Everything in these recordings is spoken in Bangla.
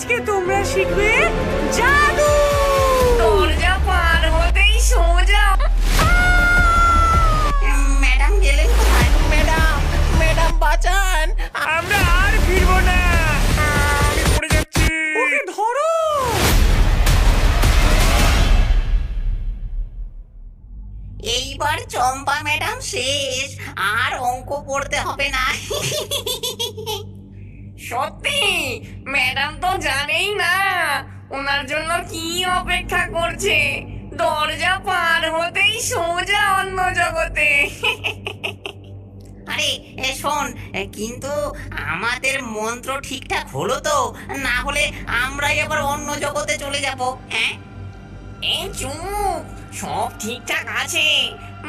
আজকে তোমরা শিখবে জাদু। দরজা পার হতেই সোজা। ম্যাডাম গেলেন কোথায়? ম্যাডাম, ম্যাডাম বাঁচান। আমরা আর ফিরবো না। আমি পড়ে যাচ্ছি। ওকে ধরো। এইবার চম্পা ম্যাডাম শেষ, আর অঙ্ক পড়তে হবে না। সত্যি ম্যাডাম তো জানেই না ওনার জন্য কি অপেক্ষা করছে। দরজা পার হতেই সোজা অন্য জগতে। আরে শোন, কিন্তু আমাদের মন্ত্র ঠিকঠাক হলো তো? না হলে আমরাই আবার অন্য জগতে চলে যাব। হ্যাঁ, এই চুপ, সব ঠিকঠাক আছে,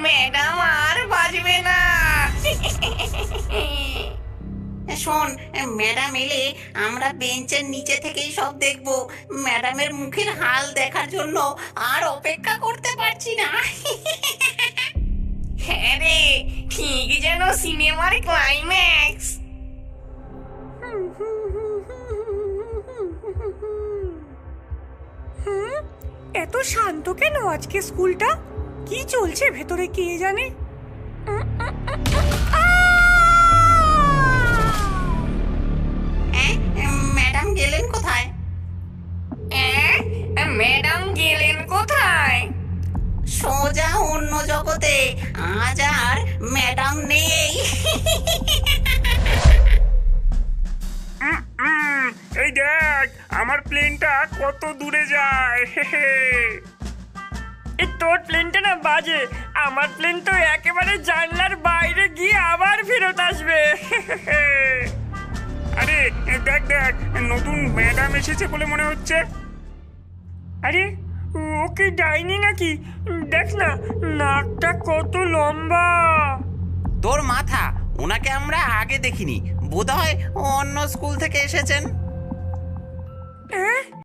ম্যাডাম আর বাজবে না। শোন, ম্যাডাম এলে আমরা বেঞ্চের নিচে থেকেই সব দেখব। ম্যাডামের মুখের হাল দেখার জন্য আর অপেক্ষা করতে পারছি না। হ্যাঁ রে, ঠিক যেন সিনেমার ক্লাইম্যাক্স। এত শান্ত কেন আজকে স্কুলটা? কি চলছে ভেতরে কে জানে? ম্যাডাম গেলেন কোথায়? ম্যাডাম গেলেন কোথায়? সোজা অন্য জগতে। আজ আর ম্যাডাম নেই। এই দেখ আমার প্লেনটা কত দূরে যায়। এই তোর প্লেনটা না বাজে, আমার প্লেন তো একেবারে জানলার বাইরে গিয়ে আবার ফেরত আসবে। আরে দেখ দেখ, নতুন ম্যাডাম এসেছে বলে মনে হচ্ছে। আরে ও কি ডাইনি নাকি? দেখ না, নাকটা কত লম্বা। তোর মাথা, ওনাকে আমরা আগে দেখিনি, বোধহয় অন্য স্কুল থেকে এসেছেন।